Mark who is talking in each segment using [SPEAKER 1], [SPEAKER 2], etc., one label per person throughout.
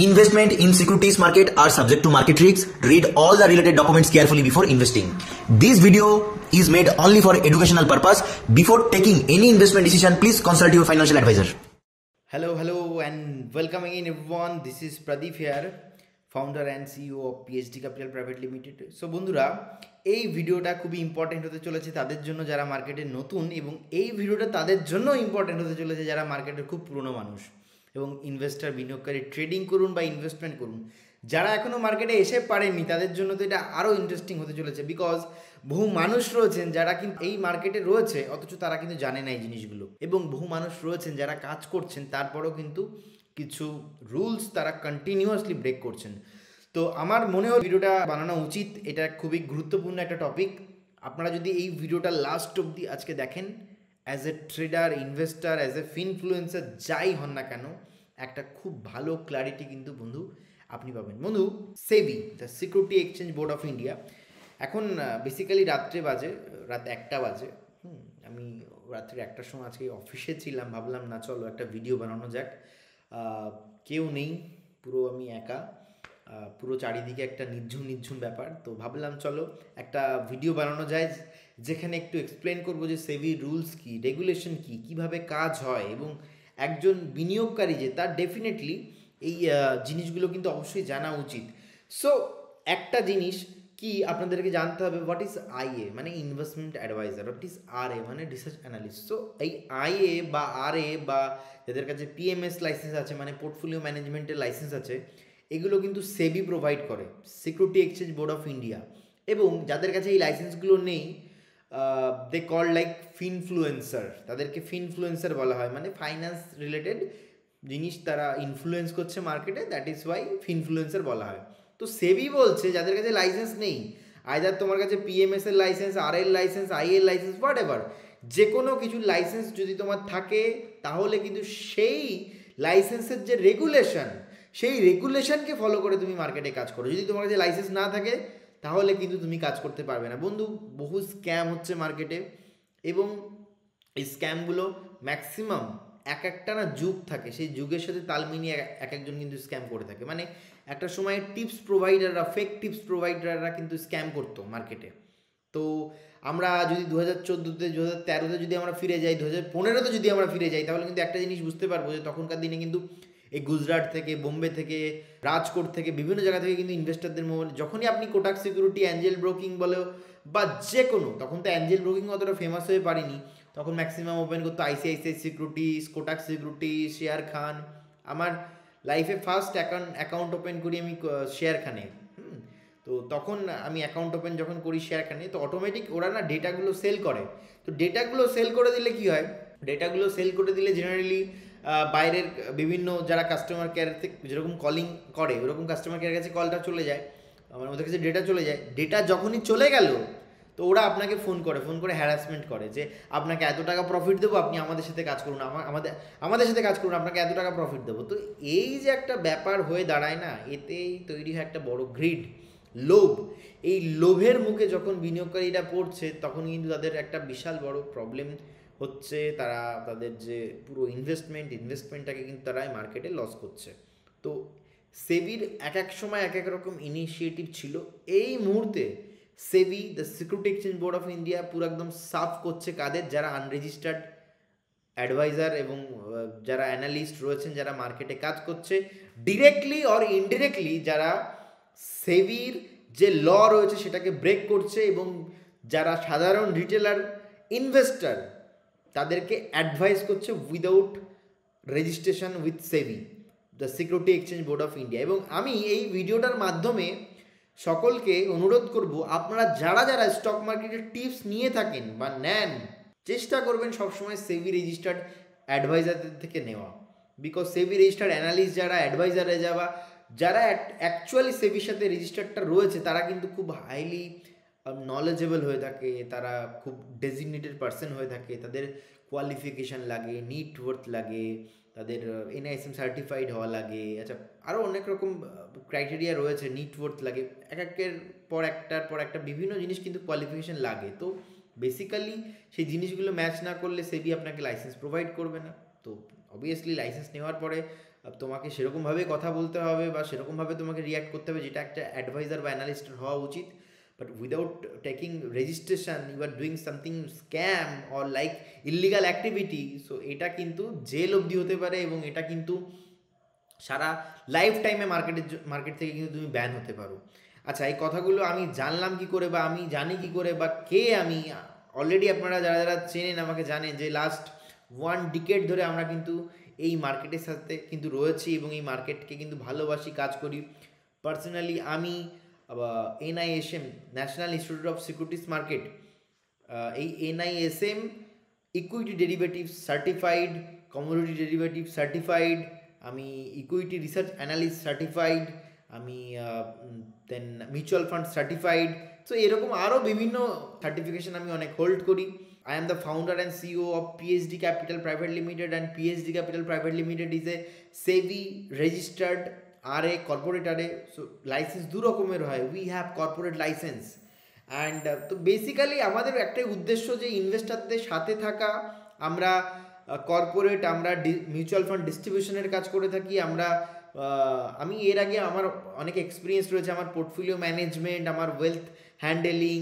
[SPEAKER 1] Investment in securities market are subject to market risks. Read all the related documents carefully before investing. This video is made only for educational purpose. Before taking any investment decision, please consult your financial advisor.
[SPEAKER 2] Hello and welcome again everyone. This is Pradeep here, founder and CEO of PhD Capital Private Limited. So বন্ধুরা, এই ভিডিওটা খুবই important হতে চলেছে তাদের জন্য যারা মার্কেটে নতুন, এবং এই ভিডিওটা তাদের জন্য ইম্পর্টেন্ট হতে চলেছে যারা মার্কেটের খুব পুরনো মানুষ এবং ইনভেস্টর, বিনিয়োগকারী, ট্রেডিং করুন বা ইনভেস্টমেন্ট করুন, যারা এখনও মার্কেটে এসে পারেননি তাদের জন্য তো এটা আরও ইন্টারেস্টিং হতে চলেছে। বিকজ বহু মানুষ রয়েছেন যারা কিন্তু এই মার্কেটে রয়েছে অথচ তারা কিন্তু জানে না এই জিনিসগুলো, এবং বহু মানুষ রয়েছেন যারা কাজ করছেন তারপরেও কিন্তু কিছু রুলস তারা কন্টিনিউয়াসলি ব্রেক করছেন। তো আমার মনে হয় ভিডিওটা বানানো উচিত, এটা খুবই গুরুত্বপূর্ণ একটা টপিক। আপনারা যদি এই ভিডিওটা লাস্ট অবধি আজকে দেখেন, as a tedder, investor, as a influencer যাই হন না কেন, একটা খুব ভালো ক্ল্যারিটি কিন্তু বন্ধু আপনি পাবেন। বন্ধু, SEBI, the security exchange board of India, এখন বেসিক্যালি রাত 1টা বাজে। আমি রাত্রি 1টার সময় আজকে অফিসে ছিলাম, ভাবলাম না চলো একটা ভিডিও বানানো যাক। কেউ নেই, পুরো আমি একা, পুরো চারিদিকে একটা নিঝুম ব্যাপার। তো ভাবলাম চলো একটা ভিডিও বানানো যায় যেখানে একটু এক্সপ্লেন করবো যে সেবি রুলস কী, রেগুলেশন কী, কীভাবে কাজ হয়, এবং একজন বিনিয়োগকারী যে তার ডেফিনেটলি এই জিনিসগুলো কিন্তু অবশ্যই জানা উচিত। সো একটা জিনিস কি আপনাদেরকে জানতে হবে, হোয়াট ইজ আইএ মানে investment adviser, what is RA মানে রিসার্চ অ্যানালিস্ট। সো এই আইএ বা আরএ বা যাদের কাছে পিএমএস লাইসেন্স আছে মানে পোর্টফোলিও ম্যানেজমেন্টের লাইসেন্স আছে, এগুলো কিন্তু সেবি প্রোভাইড করে, security exchange board of India. এবং যাদের কাছে এই লাইসেন্সগুলো নেই, দে কল লাইক ফিনফ্লুয়েন্সার, তাদেরকে ফিনফ্লুয়েন্সার বলা হয়, মানে ফাইন্যান্স রিলেটেড জিনিস তারা ইনফ্লুয়েন্স করছে মার্কেটে, দ্যাট ইজ ওয়াই ফিনফ্লুয়েন্সার বলা হয়। তো সেবি বলছে যাদের কাছে লাইসেন্স নেই, আইদার তোমার কাছে পিএমএস এর লাইসেন্স, আর এর লাইসেন্স, আই এর লাইসেন্স, হোয়াট এভার, যে কোনো কিছু লাইসেন্স যদি তোমার থাকে, তাহলে কিন্তু সেই লাইসেন্সের যে রেগুলেশন, সেই রেগুলেশনকে ফলো করে তুমি মার্কেটে কাজ করো। যদি তোমার কাছে লাইসেন্স না থাকে তাহলে কিন্তু তুমি কাজ করতে পারবে না। বন্ধু, বহু স্ক্যাম হচ্ছে মার্কেটে, এবং এই স্ক্যামগুলো ম্যাক্সিমাম একটা না যুগ থাকে, সেই যুগের সাথে তাল মিলিয়ে একজন কিন্তু স্ক্যাম করে থাকে। মানে একটা সময় টিপস প্রোভাইডাররা, ফেক টিপস প্রোভাইডাররা কিন্তু স্ক্যাম করতো মার্কেটে। তো আমরা যদি 2014-তে, 2013-তে যদি আমরা ফিরে যাই, 2015-তে যদি আমরা ফিরে যাই, তাহলে কিন্তু একটা জিনিস বুঝতে পারবো যে তখনকার দিনে কিন্তু এই গুজরাট থেকে, বোম্বে থেকে, রাজকোট থেকে, বিভিন্ন জায়গা থেকে কিন্তু ইনভেস্টারদের মোবাইল, যখনই আপনি কোটাক সিকিউরিটি, অ্যাঞ্জেল ব্রোকিং বলো বা যে কোনো, তখন তো অ্যাঞ্জেল ব্রোকিং অতটা ফেমাস হয়ে পারিনি, তখন ম্যাক্সিমাম ওপেন করতো ICICI securities, Kotak security, Sharekhan. আমার লাইফে ফার্স্ট অ্যাকাউন্ট ওপেন করি আমি শেয়ার খানে। তো তখন আমি অ্যাকাউন্ট ওপেন যখন করি শেয়ার খানে, তো অটোমেটিক ওরা না ডেটাগুলো সেল করে। তো ডেটাগুলো সেল করে দিলে কি হয়, ডেটাগুলো সেল করে দিলে জেনারেলি বাইরের বিভিন্ন যারা কাস্টমার কেয়ার থেকে যেরকম কলিং করে, ওরকম কাস্টমার কেয়ারের কাছে কলটা চলে যায়, মানে ওদের কাছে ডেটা চলে যায়। ডেটা যখনই চলে গেল, তো ওরা আপনাকে ফোন করে হ্যারাসমেন্ট করে যে আপনাকে এত টাকা প্রফিট দেবো, আপনি আমাদের সাথে কাজ করুন, আমাদের সাথে কাজ করুন, আপনাকে এত টাকা প্রফিট দেবো। তো এই যে একটা ব্যাপার হয়ে দাঁড়ায় না, এতেই তৈরি হয় একটা বড় গ্রিড, লোভ। এই লোভের মুখে যখন বিনিয়োগকারীরা পড়ছে, তখন কিন্তু তাদের একটা বিশাল বড় প্রবলেম হচ্ছে, তারা তাদের যে পুরো ইনভেস্টমেন্টটাকে কিন্তু তারা মার্কেটে লস করছে। তো সেবির এক সময় এক রকম ইনিশিয়েটিভ ছিল, এই মুহূর্তে SEBI, the security exchange board of India, পুরো একদম সাফ করছে কাদের, যারা আনরেজিস্টার্ড অ্যাডভাইজার এবং যারা অ্যানালিস্ট রয়েছেন, যারা মার্কেটে কাজ করছে ডিরেক্টলি অর ইনডিরেক্টলি, যারা সেবির যে ল রয়েছে সেটাকে ব্রেক করছে, এবং যারা সাধারণ রিটেলার ইনভেস্টার তাদেরকে অ্যাডভাইস করছে without registration with SEBI, the security exchange board of India. এবং আমি এই ভিডিওটার মাধ্যমে সকলকে অনুরোধ করব, আপনারা যারা স্টক মার্কেটের টিপস নিয়ে থাকেন বা নেন, চেষ্টা করবেন সবসময় সেবি রেজিস্টার্ড অ্যাডভাইজারদের থেকে নেওয়া। বিকজ সেবি রেজিস্টার্ড অ্যানালিস্ট যারা, অ্যাডভাইজারে যারা অ্যাকচুয়ালি সেবির সাথে রেজিস্টারটা রয়েছে, তারা কিন্তু খুব হাইলি নলেজেবল হয়ে থাকে, তারা খুব ডেজিগনেটেড পার্সন হয়ে থাকে, তাদের কোয়ালিফিকেশান লাগে, নিট ওয়ার্থ লাগে, তাদের এনআইএসএম সার্টিফাইড হওয়া লাগে, আচ্ছা আরও অনেক রকম ক্রাইটেরিয়া রয়েছে, নিট ওয়ার্থ লাগে, একের পর একটা বিভিন্ন জিনিস কিন্তু কোয়ালিফিকেশান লাগে। তো বেসিক্যালি সেই জিনিসগুলো ম্যাচ না করলে সেবি আপনাকে লাইসেন্স প্রোভাইড করবে না। তো অবভিয়াসলি লাইসেন্স নেওয়ার পরে তোমাকে সেরকমভাবে কথা বলতে হবে বা সেরকমভাবে তোমাকে রিয়াক্ট করতে হবে যেটা একটা অ্যাডভাইজার বা অ্যানালিস্টের হওয়া উচিত। But without taking registration you are doing something scam or like illegal activity, so এটা কিন্তু জেল অবধি হতে পারে এবং এটা কিন্তু সারা লাইফ টাইমে মার্কেট থেকে কিন্তু তুমি ব্যান হতে পারো। আচ্ছা, এই কথাগুলো আমি জানলাম কি করে বা আমি জানি কি করে বা কে আমি? অলরেডি আপনারা যারা যারা চেনেন আমাকে জানেন যে লাস্ট 1 ডিকেড ধরে আমরা কিন্তু এই মার্কেটের সাথে কিন্তু রয়েছি এবং এই মার্কেটকে কিন্তু ভালোবাসি, কাজ করি। পার্সোনালি আমি NISM, national institute of securities market, এই NISM equity derivative certified, commodity derivative certified, আমি ইকুইটি রিসার্চ অ্যানালিস্ট সার্টিফাইড, আমি দেন মিউচুয়াল ফান্ড সার্টিফাইড, সো এরকম আরও বিভিন্ন সার্টিফিকেশন আমি অনেক হোল্ড করি। I am the founder and CEO of PhD Capital Private Limited, and PhD Capital Private Limited is a SEBI registered RA corporate RA, so license দু রকমের হয়, we have corporate license and তো basically আমাদের একটাই উদ্দেশ্য যে ইনভেস্টারদের সাথে থাকা। আমরা কর্পোরেট, আমরা মিউচুয়াল ফান্ড ডিস্ট্রিবিউশনের কাজ করে থাকি। আমি এর আগে আমার অনেক এক্সপিরিয়েন্স রয়েছে, আমার পোর্টফোলিও ম্যানেজমেন্ট, আমার ওয়েলথ হ্যান্ডেলিং,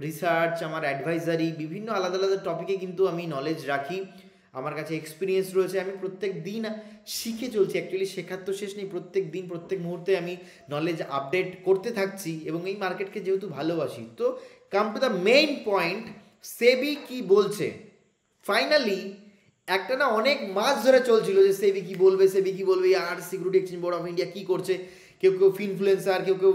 [SPEAKER 2] রিসার্চ, আমার অ্যাডভাইজারি, বিভিন্ন আলাদা আলাদা টপিকে কিন্তু আমি নলেজ রাখি, আমার কাছে এক্সপিরিয়েন্স রয়েছে। আমি প্রত্যেক দিন শিখে চলছি, অ্যাকচুয়ালি শেখার তো শেষ নেই, প্রত্যেক দিন প্রত্যেক মুহূর্তে আমি নলেজ আপডেট করতে থাকছি এবং এই মার্কেটকে যেহেতু ভালোবাসি। তো come to the main point, SEBI কি বলছে। ফাইনালি একটা না অনেক মাস ধরে চলছিল যে সেবি কি বলবে, সেবি কি বলবে, আর security exchange board of India কী করছে, কেউ কেউ ইনফ্লুয়েন্সার, কেউ কেউ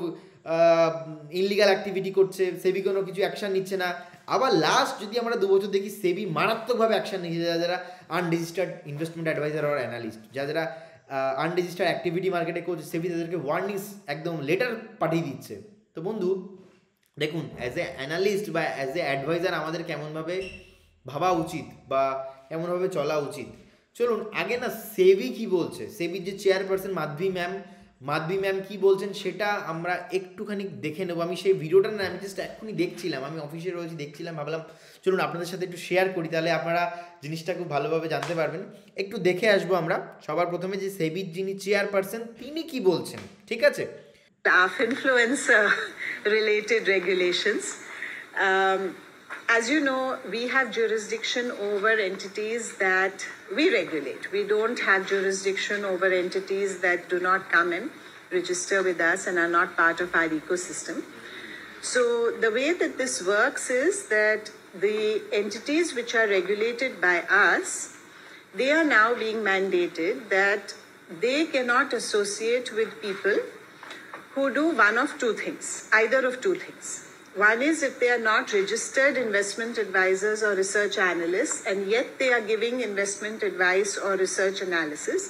[SPEAKER 2] ইনলিগাল অ্যাক্টিভিটি করছে, সেবি কোনো কিছু অ্যাকশান নিচ্ছে না। আবার লাস্ট যদি আমরা 2 বছর দেখি সেবি মারাত্মকভাবে অ্যাকশান নিচ্ছে, যারা যারা আনরেজিস্টার্ড ইনভেস্টমেন্ট অ্যাডভাইজার আর অ্যানালিস্ট, যারা যারা আনরেজিস্টার্ড অ্যাক্টিভিটি মার্কেটে করছে, সেবি তাদেরকে ওয়ার্নিংস একদম লেটার পাঠিয়ে দিচ্ছে। তো বন্ধু দেখুন, অ্যাজ এ অ্যানালিস্ট বা অ্যাজ এ অ্যাডভাইজার আমাদের কেমনভাবে ভাবা উচিত বা কেমনভাবে চলা উচিত। চলুন আগে না সেবি কি বলছে, সেবির যে চেয়ারপারসন মাধবী ম্যাম কি বলছেন সেটা আমরা একটুখানি দেখে নেবো। আমি সেই ভিডিওটা না আমি জাস্ট এক্ষুনি দেখছিলাম, আমি অফিসে রয়েছি দেখছিলাম, ভাবলাম চলুন আপনাদের সাথে একটু শেয়ার করি, তাহলে আপনারা জিনিসটা খুব ভালোভাবে জানতে পারবেন। একটু দেখে আসবো আমরা। সবার প্রথমে যে সেবির যিনি চেয়ারপারসন তিনি কি বলছেন, ঠিক আছে?
[SPEAKER 3] Staff influencer related regulations. As you know, we have jurisdiction over entities that we regulate. We don't have jurisdiction over entities that do not come and register with us and are not part of our ecosystem. So the way that this works is that the entities which are regulated by us, they are now being mandated that they cannot associate with people who do one of two things, either of two things. One is if they are not registered investment advisors or research analysts and yet they are giving investment advice or research analysis,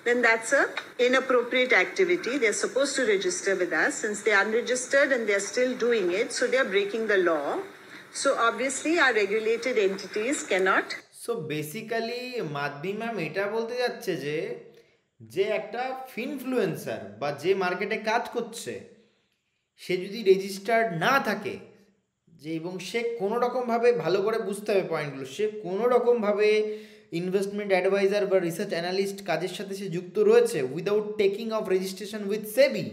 [SPEAKER 3] then that's a inappropriate activity. They're supposed to register with us. Since they're unregistered and they're still doing it, so they're breaking the law. So obviously our regulated entities cannot.
[SPEAKER 2] So basically Madhabi ma'am এটা বলতে যাচ্ছে যে একটা influencer বা যে মার্কেটে কাজ করছে সে যদি রেজিস্টার্ড না থাকে, যে এবং সে কোনো রকমভাবে ভালো করে বুঝতে হবে পয়েন্টগুলো, সে কোনো রকমভাবে ইনভেস্টমেন্ট অ্যাডভাইজার বা রিসার্চ অ্যানালিস্ট কাজের সাথে সে যুক্ত রয়েছে without taking off registration with SEBI,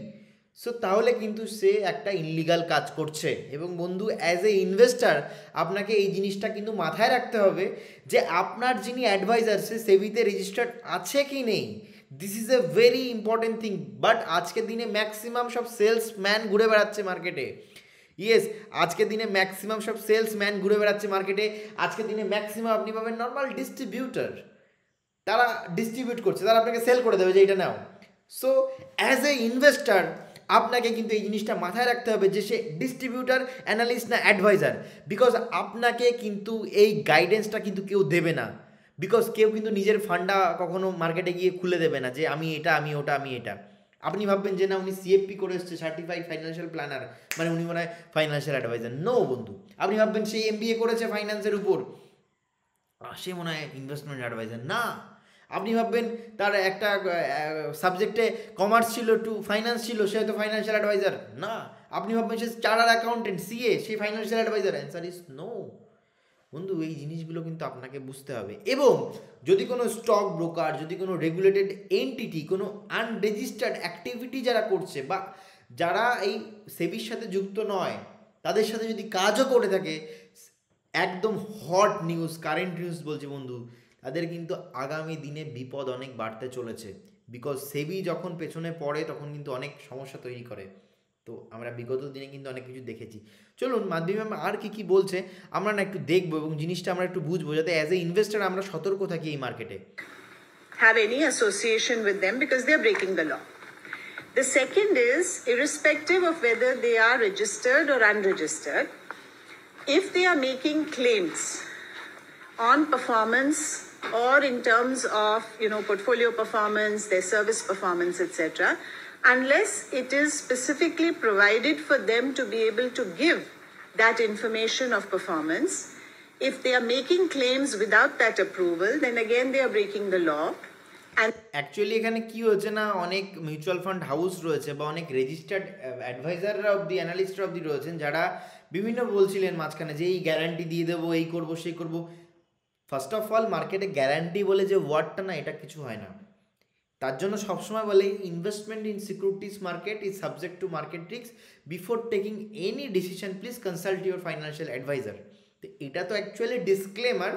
[SPEAKER 2] so তাহলে কিন্তু সে একটা ইনলিগাল কাজ করছে। এবং বন্ধু অ্যাজ এ ইনভেস্টার আপনাকে এই জিনিসটা কিন্তু মাথায় রাখতে হবে যে আপনার যিনি অ্যাডভাইজার সে সেবিতে রেজিস্টার্ড আছে কি নেই। This is a very important thing. But আজকের দিনে ম্যাক্সিমাম সব সেলসম্যান ঘুরে বেড়াচ্ছে মার্কেটে। ইয়েস, আজকের দিনে ম্যাক্সিমাম সব সেলসম্যান ঘুরে বেড়াচ্ছে মার্কেটে। আজকের দিনে ম্যাক্সিমাম আপনি পাবেন নর্মাল ডিস্ট্রিবিউটার, তারা ডিস্ট্রিবিউট করছে, তারা আপনাকে সেল করে দেবে যে এটা নাও। সো অ্যাজ এ ইনভেস্টার আপনাকে কিন্তু এই জিনিসটা মাথায় রাখতে হবে যে সে ডিস্ট্রিবিউটার, অ্যানালিস্ট না অ্যাডভাইজার, বিকজ আপনাকে কিন্তু এই গাইডেন্সটা কিন্তু কেউ দেবে না। বিকজ কেউ কিন্তু নিজের ফান্ডা কখনো মার্কেটে গিয়ে খুলে দেবে না যে আমি এটা, আমি ওটা, আমি এটা। আপনি ভাববেন যে না উনি সিএফপি করে এসছে, সার্টিফাইড ফাইন্যান্সিয়াল প্ল্যানার, মানে উনি মনে হয় ফাইন্যান্সিয়াল অ্যাডভাইজার। নো বন্ধু, আপনি ভাববেন সে এমবিএ করেছে ফাইন্যান্সের উপর, সে মনে হয় ইনভেস্টমেন্ট অ্যাডভাইজার। না, আপনি ভাববেন তার একটা সাবজেক্টে কমার্স ছিল, টু ফাইন্যান্স ছিল, সে হয়তো ফাইন্যান্সিয়াল অ্যাডভাইজার। না, আপনি ভাববেন সে চার্টার্ড অ্যাকাউন্টেন্ট, সিএ, সে financial advisor. Answer is no বন্ধু এই জিনিসগুলো কিন্তু আপনাকে বুঝতে হবে। এবং যদি কোনো স্টক ব্রোকার, যদি কোনো রেগুলেটেড এন্টিটি, কোনো আনরেজিস্টার্ড অ্যাক্টিভিটি যারা করছে বা যারা এই সেবির সাথে যুক্ত নয়, তাদের সাথে যদি কাজও করে থাকে, একদম হট নিউজ, কারেন্ট নিউজ বলছি বন্ধু, তাদের কিন্তু আগামী দিনে বিপদ অনেক বাড়তে চলেছে। বিকজ সেবি যখন পেছনে পড়ে তখন কিন্তু অনেক সমস্যা তৈরি করে। তো আমরা বিগত দিনে কিন্তু অনেক কিছু দেখেছি। চলুন মাধ্যমে আর কি বলছে আমরা না একটু দেখবো এবং জিনিসটা আমরা একটু বুঝবো, যাতে অ্যাজ এ ইনভেস্টার আমরা সতর্ক থাকি এই মার্কেটে।
[SPEAKER 3] Have any association with them because they are breaking the law. The second is, irrespective of whether they are registered or unregistered, if they are making claims on performance or in terms of, portfolio performance, their service performance, etc., unless it is specifically provided for them to be able to give that information of performance, if they are making claims without that approval, then again they are breaking the law. And
[SPEAKER 2] actually এখানে কি হচ্ছে না, অনেক mutual fund house রয়েছে বা অনেক registered অ্যাডভাইজাররা অবধি, অ্যানালিস্টরা অবধি রয়েছেন, যারা বিভিন্ন বলছিলেন মাঝখানে যে এই গ্যারান্টি দিয়ে দেবো, এই করবো সেই করবো। ফার্স্ট অফ অল মার্কেটে গ্যারান্টি বলে যে ওয়ার্ডটা না, এটা কিছু হয় না। তার জন্য সবসময় বলে investment in securities market is subject to market risk, before taking any decision please consult your financial adviser. তো এটা তো অ্যাকচুয়ালি ডিসক্লেমার।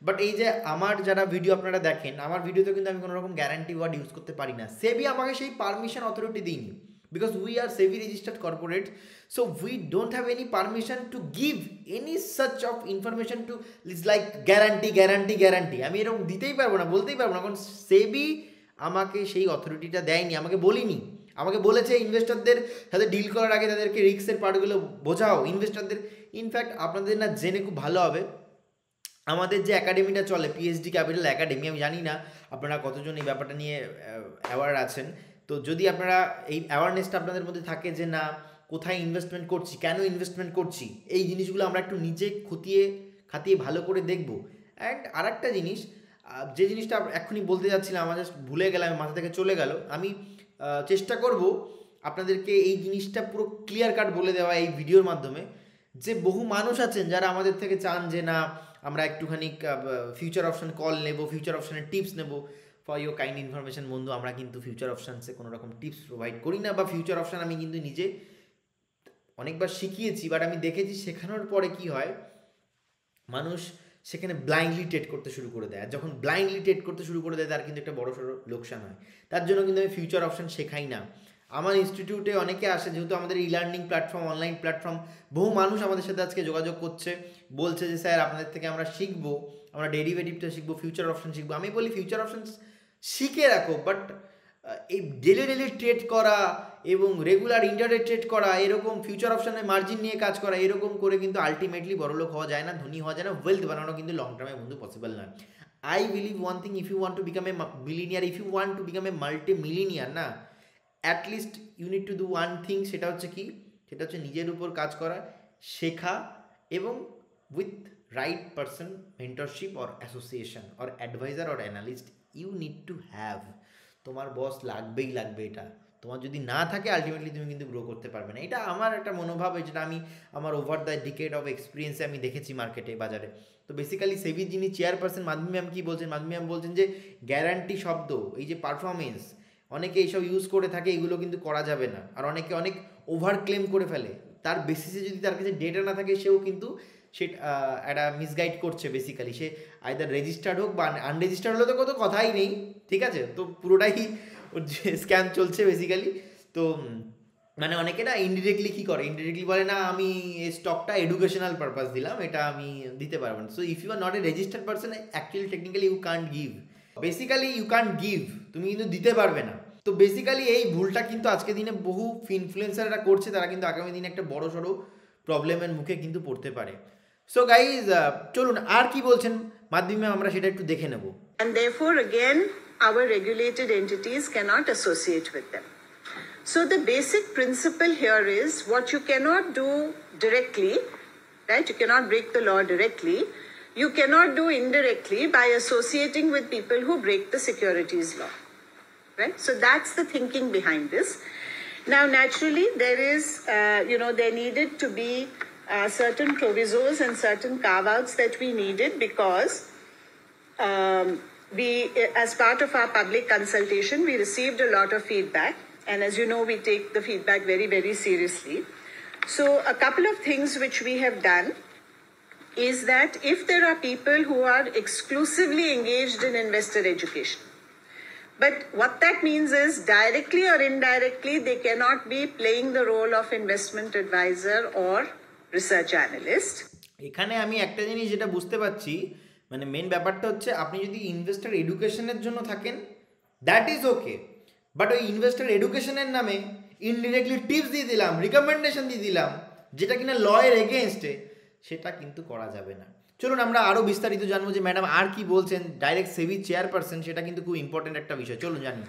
[SPEAKER 2] বাট এই যে আমার যারা ভিডিও আপনারা দেখেন, আমার ভিডিওতে কিন্তু আমি কোনো রকম গ্যারান্টি ওয়ার্ড ইউজ করতে পারি না। সেবি আমাকে সেই পারমিশন অথরিটি দিইনি, because we are SEBI registered corporate, so we don't have any permission to give any such of information to, it's like guarantee আমি এরকম দিতেই পারবো না, বলতেই পারবো না, কারণ সেবি আমাকে সেই অথরিটিটা দেয়নি, আমাকে বলিনি। আমাকে বলেছে ইনভেস্টরদের সাথে ডিল করার আগে তাদেরকে রিস্কের পার্টগুলো বোঝাও ইনভেস্টরদের। ইনফ্যাক্ট আপনাদের না জেনে খুব ভালো হবে, আমাদের যে একাডেমিটা চলে পিএইচডি ক্যাপিটাল একাডেমি, আমি জানি না আপনারা কতজন এই ব্যাপারটা নিয়ে অ্যাওয়ার আছেন। তো যদি আপনারা এই অ্যাওয়ারনেসটা আপনাদের মধ্যে থাকে যে না কোথায় ইনভেস্টমেন্ট করছি, কেন ইনভেস্টমেন্ট করছি, এই জিনিসগুলো আমরা একটু নিজে খাতিয়ে ভালো করে দেখব। অ্যান্ড আর একটা জিনিস, যে জিনিসটা এক্ষুনি বলতে যাচ্ছিলাম, আমার জাস্ট ভুলে গেলাম, মাথা থেকে চলে গেল। আমি চেষ্টা করব আপনাদেরকে এই জিনিসটা পুরো ক্লিয়ার কাট বলে দেওয়া এই ভিডিওর মাধ্যমে, যে বহু মানুষ আছেন যারা আমাদের থেকে চান যে না আমরা একটুখানি ফিউচার অপশান কল নেব, ফিউচার অপশানের টিপস নেব। ফর ইউর কাইন্ড ইনফরমেশন বন্ধু, আমরা কিন্তু ফিউচার অপশানসে কোনো রকম টিপস প্রোভাইড করি না, বা ফিউচার অপশান আমি কিন্তু নিজে অনেকবার শিখিয়েছি, বাট আমি দেখেছি শেখানোর পরে কি হয়, মানুষ সেখানে ব্লাইন্ডলি ট্রেড করতে শুরু করে দেয়। আর যখন ব্লাইন্ডলি ট্রেড করতে শুরু করে দেয় তার কিন্তু একটা বড় সড়ো লোকসান হয়। তার জন্য কিন্তু আমি ফিউচার অপশান শেখাই না। আমার ইনস্টিটিউটে অনেকে আসে, যেহেতু আমাদের e learning platform, online platform, বহু মানুষ আমাদের সাথে আজকে যোগাযোগ করছে, বলছে যে স্যার আপনাদের থেকে আমরা শিখবো, আমরা ডেরিভেটিভটা শিখবো, ফিউচার অপশান শিখবো। আমি বলি ফিউচার অপশান শিখে রাখো, বাট এই ডেলি ট্রেড করা এবং রেগুলার ইন্টারডে ট্রেড করা, এরকম ফিউচার অপশানে মার্জিন নিয়ে কাজ করা, এরকম করে কিন্তু আলটিমেটলি বড়লোক হওয়া যায় না, ধনী হওয়া যায় না, ওয়েলথ বানানো কিন্তু লং টার্মে বন্ধু পসিবল না। I believe one thing, if you want to become a billionaire, if you want to become a multi millionaire না, at least you need to do one thing. সেটা হচ্ছে কি, সেটা হচ্ছে নিজের উপর কাজ করা, শেখা, এবং with right person, mentorship or association or adviser or analyst you need to have. তোমার বস লাগবেই লাগবে, এটা তোমার যদি না থাকে আলটিমেটলি তুমি কিন্তু গ্রো করতে পারবে না। এটা আমার একটা মনোভাব, যেটা আমি আমার ওভার দ্য ডিকেড অফ এক্সপিরিয়েন্সে আমি দেখেছি মার্কেটে, বাজারে। তো বেসিক্যালি সেবির যিনি চেয়ারপারসন মাধবী ম্যাম কী বলছেন, মাধবী ম্যাম বলছেন যে গ্যারান্টি শব্দ, এই যে পারফরমেন্স, অনেকে এইসব ইউজ করে থাকে, এগুলো কিন্তু করা যাবে না। আর অনেকে অনেক ওভার ক্লেম করে ফেলে, তার বেসিসে যদি তার কাছে ডেটা না থাকে, সেও কিন্তু সে একটা মিসগাইড করছে। বেসিক্যালি সে আইদার রেজিস্টার্ড হোক বা আনরেজিস্টার্ড হলে তো কোনো কথাই নেই, ঠিক আছে? তো পুরোটাই ওর যে স্ক্যাম চলছে বেসিক্যালি। তো মানে অনেকে না ইনডিরেক্টলি কী করে, ইনডিরেক্টলি বলে না আমি এই স্টকটা এডুকেশনাল পারপাস দিলাম, এটা আমি দিতে পারবো না। So if you are not a registered person, actually technically you can't give, basically you can't give, তুমি কিন্তু দিতে পারবে না। তো বেসিক্যালি এই ভুলটা কিন্তু আজকে দিনে বহু ইনফ্লুয়েন্সাররা করছে, তারা কিন্তু আগামী দিনে একটা বড় সড়ো প্রবলেমের মুখে কিন্তু পড়তে পারে। সো গাইজ চলুন আর কি বলছেন মাধ্যমে আমরা সেটা একটু দেখে নেব।
[SPEAKER 3] And therefore again our regulated entities cannot associate with them. So the basic principle here is, what you cannot do directly, right? You cannot break the law directly. You cannot do indirectly by associating with people who break the securities law, right? So that's the thinking behind this. Now naturally there is there needed to be certain provisos and certain carve-outs that we needed because we, as part of our public consultation, we received a lot of feedback. And as you know, we take the feedback very, very seriously. So a couple of things which we have done is that if there are people who are exclusively engaged in investor education, but what that means is directly or indirectly, they cannot be playing the role of investment advisor or research analyst.
[SPEAKER 2] এখানে আমি একটা জিনিস যেটা বুঝতে পারছি, মানে main ব্যাপারটা হচ্ছে আপনি যদি ইনভেস্টর এডুকেশনের জন্য থাকেন দ্যাট ইজ ওকে, বাট ওই ইনভেস্টর এডুকেশনের নামে ইনডিরেক্টলি টিপস দিয়ে দিলাম, রিকমেন্ডেশন দিয়ে দিলাম, যেটা কিনা লয়ের এগেনস্টে, সেটা কিন্তু করা যাবে না। চলুন আমরা আরও বিস্তারিত জানবো যে ম্যাডাম আর কি বলছেন, ডাইরেক্ট সেবি চেয়ারপারসন, সেটা কিন্তু খুব ইম্পর্টেন্ট একটা বিষয়, চলুন জানি।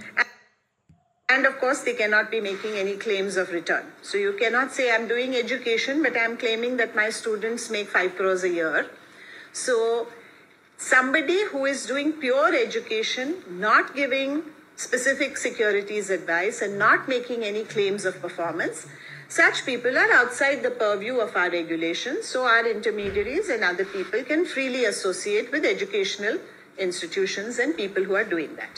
[SPEAKER 3] And of course, they cannot be making any claims of return. So you cannot say, I'm doing education, but I'm claiming that my students make 5 crores a year. So somebody who is doing pure education, not giving specific securities advice and not making any claims of performance, such people are outside the purview of our regulations. So our intermediaries and other people can freely associate with educational institutions and people who are doing that.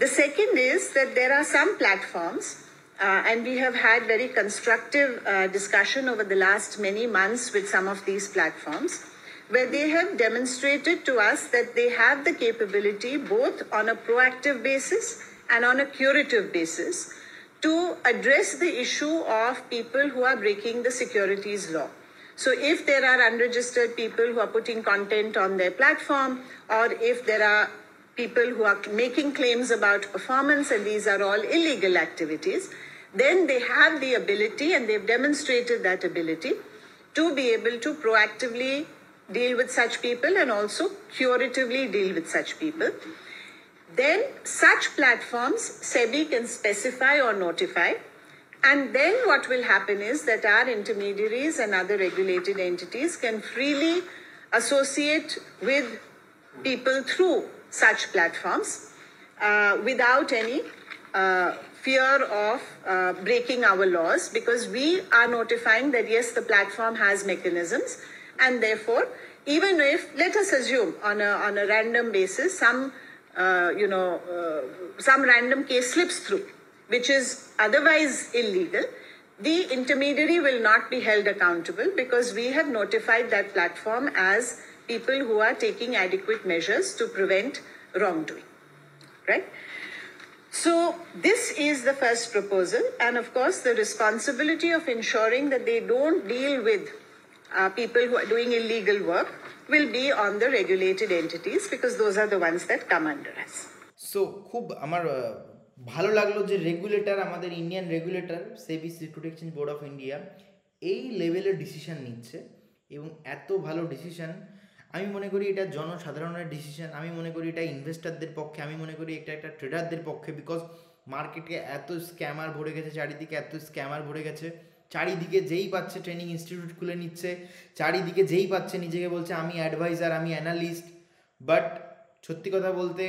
[SPEAKER 3] The second is that there are some platforms, and we have had very constructive discussion over the last many months with some of these platforms, where they have demonstrated to us that they have the capability both on a proactive basis and on a curative basis to address the issue of people who are breaking the securities law. So if there are unregistered people who are putting content on their platform, or if there are people who are making claims about performance and these are all illegal activities, then they have the ability, and they've demonstrated that ability, to be able to proactively deal with such people and also curatively deal with such people. Then such platforms SEBI can specify or notify, and then what will happen is that our intermediaries and other regulated entities can freely associate with people through such platforms without any fear of breaking our laws, because we are notifying that yes, the platform has mechanisms, and therefore even if, let us assume on a random basis, some random case slips through which is otherwise illegal, the intermediary will not be held accountable because we have notified that platform as people who are taking adequate measures to prevent wrongdoing, right? So this is the first proposal, and of course the responsibility of ensuring that they don't deal with people who are doing illegal work will be on the regulated entities, because those are the ones that come under us.
[SPEAKER 2] So খুব আমার ভালো লাগলো যে regulator, আমাদের Indian regulator SEBI security exchange board of India এই লেভেলের decision নিচ্ছে, এবং এত ভালো ডিসিশন আমি মনে করি এটা জনসাধারণের ডিসিশন, আমি মনে করি এটা ইনভেস্টারদের পক্ষে, আমি মনে করি এটা একটা ট্রেডারদের পক্ষে, বিকজ মার্কেটে এত স্ক্যামার ভরে গেছে, চারিদিকে এত স্ক্যামার ভরে গেছে, চারিদিকে যেই পাচ্ছে ট্রেনিং ইনস্টিটিউট খুলে নিচ্ছে, চারিদিকে যেই পাচ্ছে নিজেকে বলছে আমি অ্যাডভাইজার, আমি অ্যানালিস্ট, বাট সত্যি কথা বলতে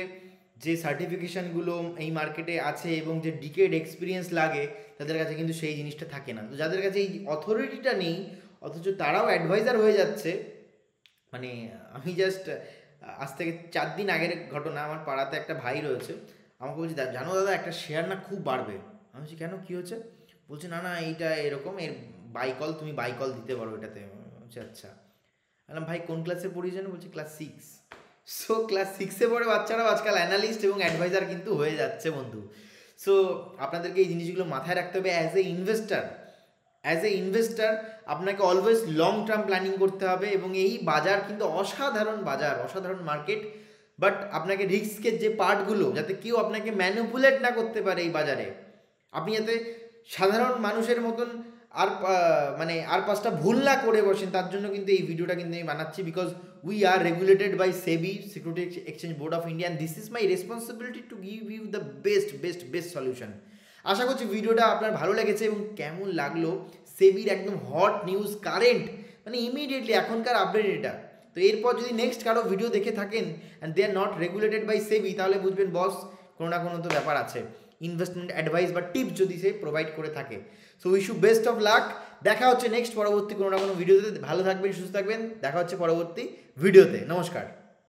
[SPEAKER 2] যে সার্টিফিকেশানগুলো এই মার্কেটে আছে এবং যে ডিকেড এক্সপিরিয়েন্স লাগে তাদের কাছে কিন্তু সেই জিনিসটা থাকে না। তো যাদের কাছে এই অথরিটিটা নেই অথচ তারাও অ্যাডভাইজার হয়ে যাচ্ছে, মানে আমি জাস্ট আজ থেকে 4 দিন আগের ঘটনা, আমার পাড়াতে একটা ভাই রয়েছে, আমাকে বলছি জানো দাদা একটা শেয়ার না খুব বাড়বে। আমি বলছি কেন, কী হচ্ছে? বলছে না না এইটা এরকম, এর বাইকল, তুমি বাইকল দিতে পারো এটাতে। বলছি আচ্ছা। বললাম ভাই কোন ক্লাসে পড়ি যেন? বলছি ক্লাস 6। সো ক্লাস 6-এ পড়ে বাচ্চারাও আজকাল অ্যানালিস্ট এবং অ্যাডভাইজার কিন্তু হয়ে যাচ্ছে বন্ধু। সো আপনাদেরকে এই জিনিসগুলো মাথায় রাখতে হবে। অ্যাজ এ ইনভেস্টার আপনাকে অলওয়েজ লং টার্ম প্ল্যানিং করতে হবে, এবং এই বাজার কিন্তু অসাধারণ বাজার, অসাধারণ মার্কেট, বাট আপনাকে রিস্কের যে পার্টগুলো যাতে কেউ আপনাকে ম্যানিপুলেট না করতে পারে এই বাজারে, আপনি যাতে সাধারণ মানুষের মতন আর পাঁচটা ভুল না করে বসেন, তার জন্য কিন্তু এই ভিডিওটা কিন্তু আমি বানাচ্ছি, because we are regulated by SEBI security exchange board of India, and this is my responsibility to give you the best solution. আশা করছি ভিডিওটা আপনার ভালো লেগেছে, এবং কেমন লাগলো সেবির একদম হট নিউজ, কারেন্ট, মানে ইমিডিয়েটলি এখনকার আপডেট এটা। তো এরপর যদি নেক্সট কারো ভিডিও দেখে থাকেন and they are not regulated by SEBI, তাহলে বুঝবেন বস কোনো না কোনো তো ব্যাপার আছে। ইনভেস্টমেন্ট অ্যাডভাইস বা টিপস যদি সে প্রোভাইড করে থাকে। So wish you best of luck. দেখা হচ্ছে নেক্সট পরবর্তী কোনো না কোনো ভিডিওতে। ভালো থাকবেন, সুস্থ থাকবেন, দেখা হচ্ছে পরবর্তী ভিডিওতে। নমস্কার।